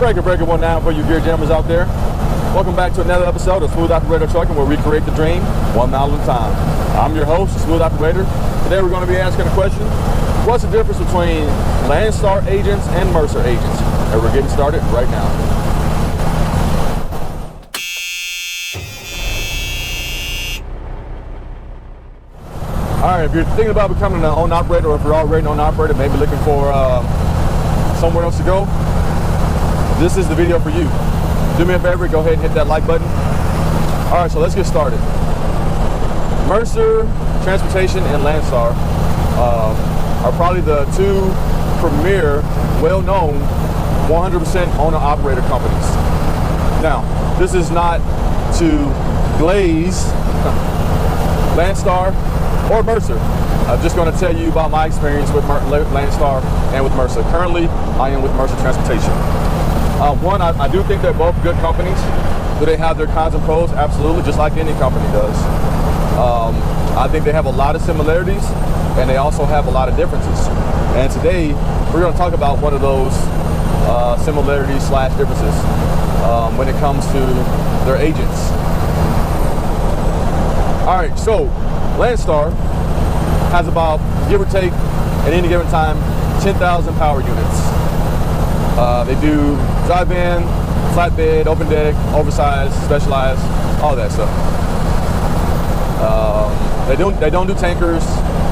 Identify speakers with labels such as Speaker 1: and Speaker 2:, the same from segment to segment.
Speaker 1: Breaker 19 for you gear jammers out there. Welcome back to another episode of Smooth Operator Trucking, where we create the dream 1 mile at a time. I'm your host, Smooth Operator. Today we're going to be asking a question: what's the difference between Landstar agents and Mercer agents? And we're getting started right now. Alright, if you're thinking about becoming an own operator, or if you're already an own operator, maybe looking for somewhere else to go, this is the video for you. Do me a favor, go ahead and hit that like button. Alright, so let's get started. Mercer Transportation and Landstar are probably the two premier, well-known 100% owner-operator companies. Now, this is not to glaze Landstar or Mercer. I'm just going to tell you about my experience with Landstar and with Mercer. Currently, I am with Mercer Transportation. One, I do think they're both good companies. Do they have their cons and pros? Absolutely, just like any company does. I think they have a lot of similarities, and they also have a lot of differences. And today, we're going to talk about one of those similarities / differences when it comes to their agents. All right, so Landstar has about, give or take, at any given time, 10,000 power units. They do drive-in, flatbed, open deck, oversized, specialized, all that stuff. They don't do tankers.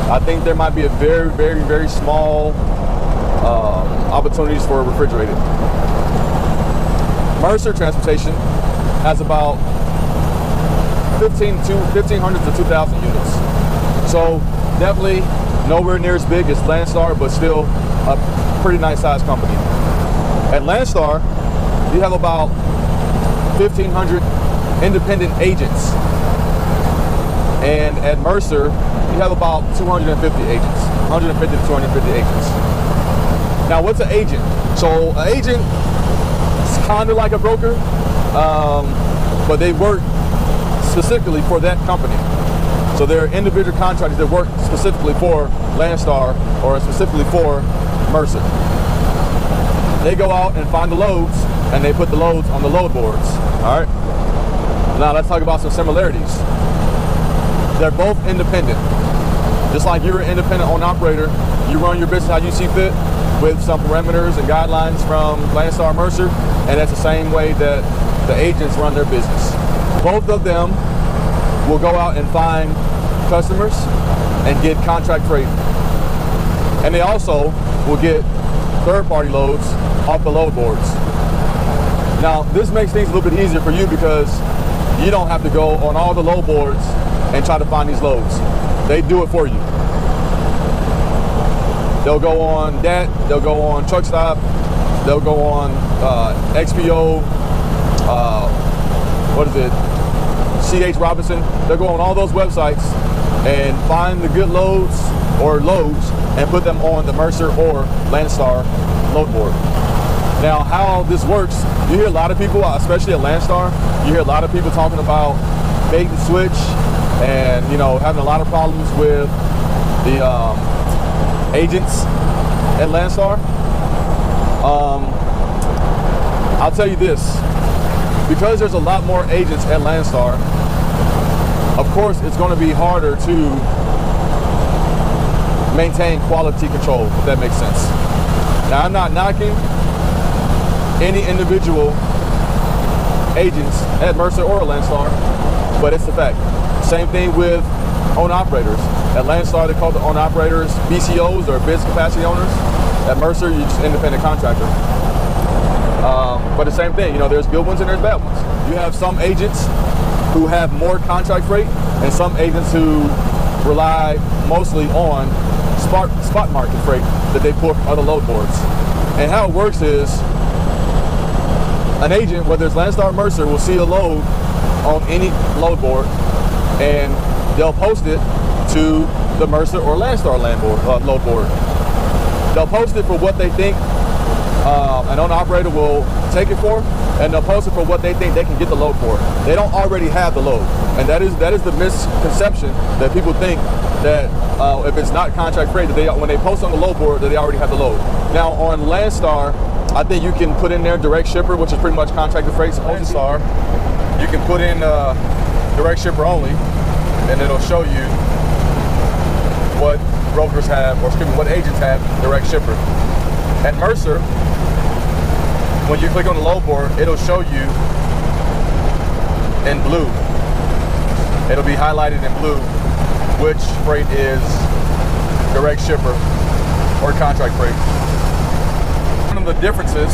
Speaker 1: I think there might be a very small opportunities for refrigerated. Mercer Transportation has about 1,500 to 2,000 units. So definitely nowhere near as big as Landstar, but still a pretty nice sized company. At Landstar, you have about 1,500 independent agents. And at Mercer, you have about 250 agents, 150 to 250 agents. Now, what's an agent? So an agent is kind of like a broker, but they work specifically for that company. So they're individual contractors that work specifically for Landstar or specifically for Mercer. They go out and find the loads, and they put the loads on the load boards. All right. Now let's talk about some similarities. They're both independent. Just like you're an independent owner operator, you run your business how you see fit with some parameters and guidelines from Landstar and Mercer, and that's the same way that the agents run their business. Both of them will go out and find customers and get contract freight. And they also will get third-party loads off the load boards. Now, this makes things a little bit easier for you because you don't have to go on all the load boards and try to find these loads. They do it for you. They'll go on DAT, they'll go on Truck Stop, they'll go on XPO, CH Robinson. They'll go on all those websites and find the good loads or loads and put them on the Mercer or Landstar load board. Now, how this works, you hear a lot of people, especially at Landstar, you hear a lot of people talking about bait and switch and, you know, having a lot of problems with the agents at Landstar. I'll tell you this, because there's a lot more agents at Landstar, of course it's going to be harder to maintain quality control, if that makes sense. Now, I'm not knocking any individual agents at Mercer or Landstar, but it's the fact. Same thing with owner-operators. At Landstar, they call the owner-operators BCOs, or business capacity owners. At Mercer, you're just an independent contractor. But the same thing, you know, there's good ones and there's bad ones. You have some agents who have more contract freight and some agents who rely mostly on spot market freight that they put on the load boards. And how it works is an agent, whether it's Landstar or Mercer, will see a load on any load board and they'll post it to the Mercer or Landstar load board. They'll post it for what they think an owner operator will take it for, and they'll post it for what they think they can get the load for. They don't already have the load, and that is the misconception that people think that if it's not contract freight, that when they post on the load board that they already have the load. Now on Landstar, I think you can put in there direct shipper, which is pretty much contracted freight. Landstar, you can put in direct shipper only, and it'll show you what brokers have, or excuse me, what agents have direct shipper. At Mercer, when you click on the load board, it'll show you in blue. It'll be highlighted in blue which freight is direct shipper or contract freight. One of the differences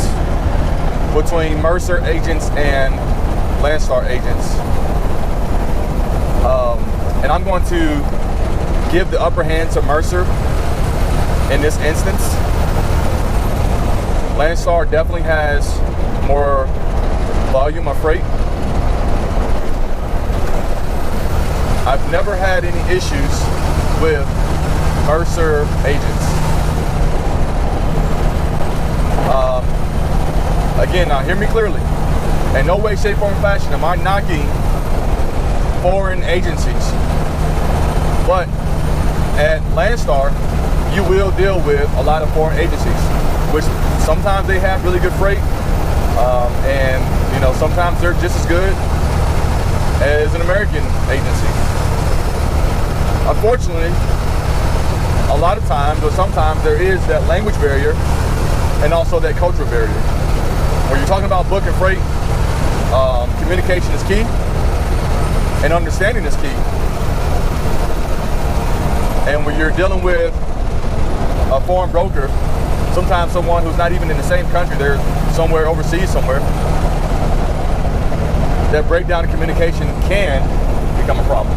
Speaker 1: between Mercer agents and Landstar agents, and I'm going to give the upper hand to Mercer in this instance. Landstar definitely has more volume of freight. I've never had any issues with Mercer agents. Again, now hear me clearly. In no way, shape, form, or fashion am I knocking foreign agencies. But at Landstar, you will deal with a lot of foreign agencies, which sometimes they have really good freight, and you know, sometimes they're just as good as an American agency. Unfortunately, a lot of times, or sometimes, there is that language barrier and also that cultural barrier. When you're talking about booking freight, communication is key and understanding is key. And when you're dealing with a foreign broker, sometimes someone who's not even in the same country, they're somewhere overseas somewhere, that breakdown in communication can become a problem.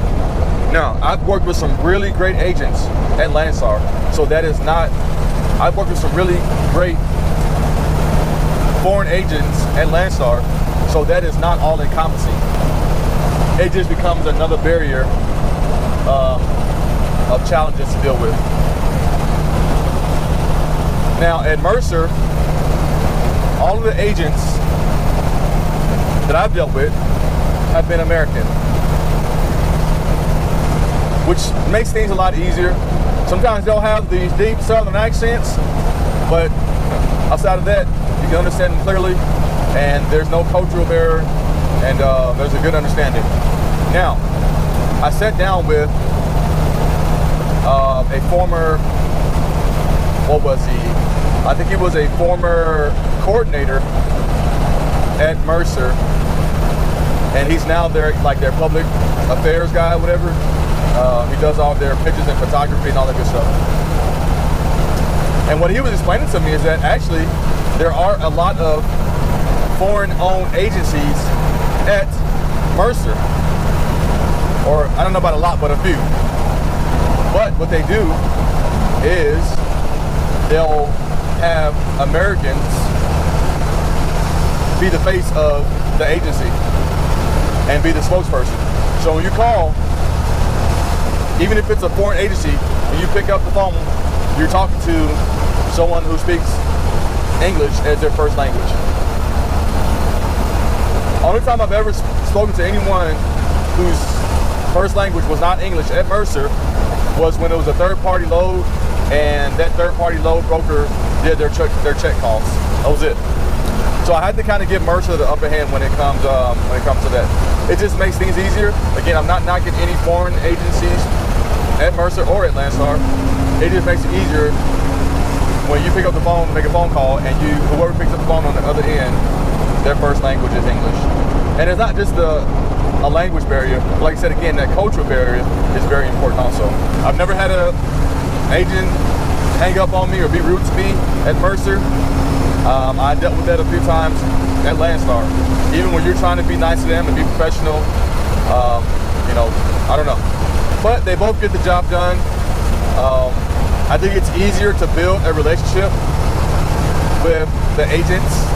Speaker 1: Now, I've worked with some really great agents at Landstar, so that is not, I've worked with some really great foreign agents at Landstar, so that is not all encompassing. It just becomes another barrier of challenges to deal with. Now at Mercer, all of the agents that I've dealt with have been American, which makes things a lot easier. Sometimes they'll have these deep Southern accents, but outside of that, you can understand them clearly, and there's no cultural barrier, and there's a good understanding. Now, I sat down with a former, what was he? I think he was a former coordinator at Mercer, and he's now their public affairs guy, whatever. He does all their pictures and photography and all that good stuff. And what he was explaining to me is that actually there are a lot of foreign-owned agencies at Mercer, or I don't know about a lot, but a few. But what they do is they'll have Americans be the face of the agency and be the spokesperson. So when you call, even if it's a foreign agency, when you pick up the phone, you're talking to someone who speaks English as their first language. Only time I've ever spoken to anyone whose first language was not English at Mercer was when it was a third-party load, and that third-party load broker did their check calls. That was it. So I had to kind of give Mercer the upper hand when it comes to that. It just makes things easier. Again, I'm not knocking any foreign agencies at Mercer or at Landstar. It just makes it easier when you pick up the phone to make a phone call, and whoever picks up the phone on the other end, their first language is English. And it's not just a language barrier. Like I said, again, that cultural barrier is very important also. I've never had an agent hang up on me or be rude to me at Mercer. I dealt with that a few times at Landstar. Even when you're trying to be nice to them and be professional, you know, I don't know. But they both get the job done. I think it's easier to build a relationship with the agents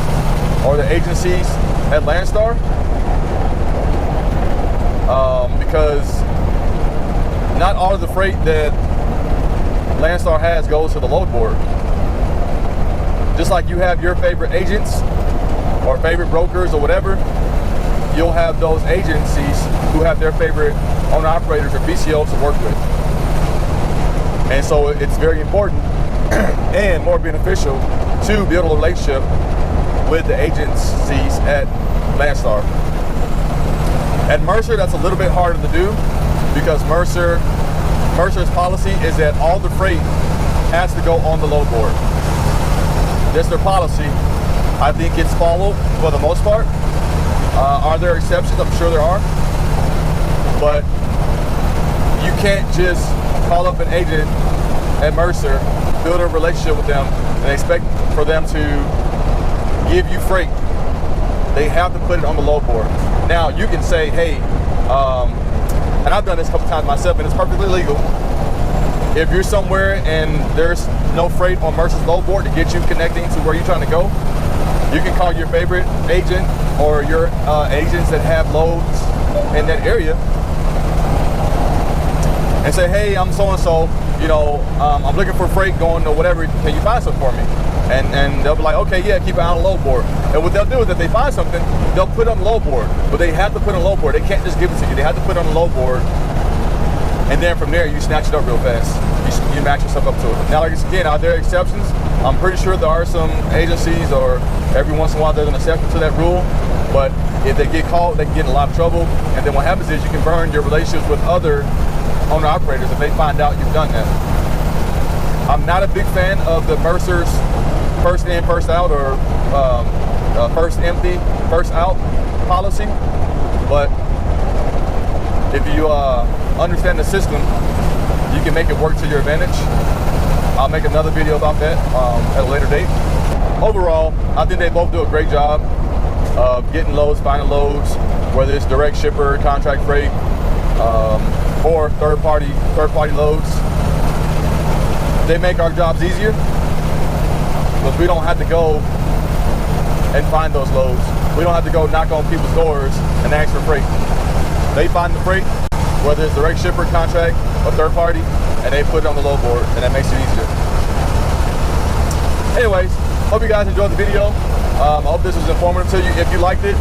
Speaker 1: or the agencies at Landstar, because not all of the freight that Landstar has goes to the load board. Just like you have your favorite agents or favorite brokers or whatever, you'll have those agencies who have their favorite owner-operators or BCOs to work with. And so it's very important and more beneficial to build a relationship with the agencies at Landstar. At Mercer, that's a little bit harder to do because Mercer's policy is that all the freight has to go on the load board. That's their policy. I think it's followed for the most part. Are there exceptions? I'm sure there are. But you can't just call up an agent at Mercer, build a relationship with them, and expect for them to give you freight. They have to put it on the load board. Now, you can say, hey, and I've done this a couple times myself, and it's perfectly legal. If you're somewhere and there's no freight on Mercer's load board to get you connecting to where you're trying to go, you can call your favorite agent or your agents that have loads in that area and say, hey, I'm so-and-so, you know, I'm looking for freight going to whatever, can you find something for me? And they'll be like, okay, yeah, keep it on the load board. And what they'll do is if they find something, they'll put it on the load board. But they have to put it on the load board. They can't just give it to you. They have to put it on the load board. And then from there, you snatch it up real fast. You match yourself up to it. Now, like again, are there exceptions? I'm pretty sure there are some agencies, or every once in a while there's an exception to that rule. But if they get caught, they can get in a lot of trouble. And then what happens is you can burn your relationships with other owner-operators if they find out you've done that. I'm not a big fan of the Mercer's first in, first out, or first empty, first out policy. But if you understand the system, you can make it work to your advantage. I'll make another video about that at a later date. Overall, I think they both do a great job of getting loads, finding loads, whether it's direct shipper, contract freight, or third party loads. They make our jobs easier because we don't have to go and find those loads. We don't have to go knock on people's doors and ask for freight. They find the freight, whether it's direct shipper, contract, or third party, and they put it on the load board, and that makes it easier. Anyways, hope you guys enjoyed the video. I hope this was informative to you. If you liked it,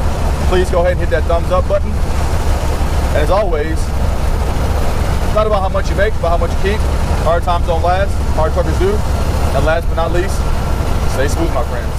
Speaker 1: please go ahead and hit that thumbs up button. And as always, it's not about how much you make, but how much you keep. Hard times don't last, hard truckers do. And last but not least, stay smooth, my friends.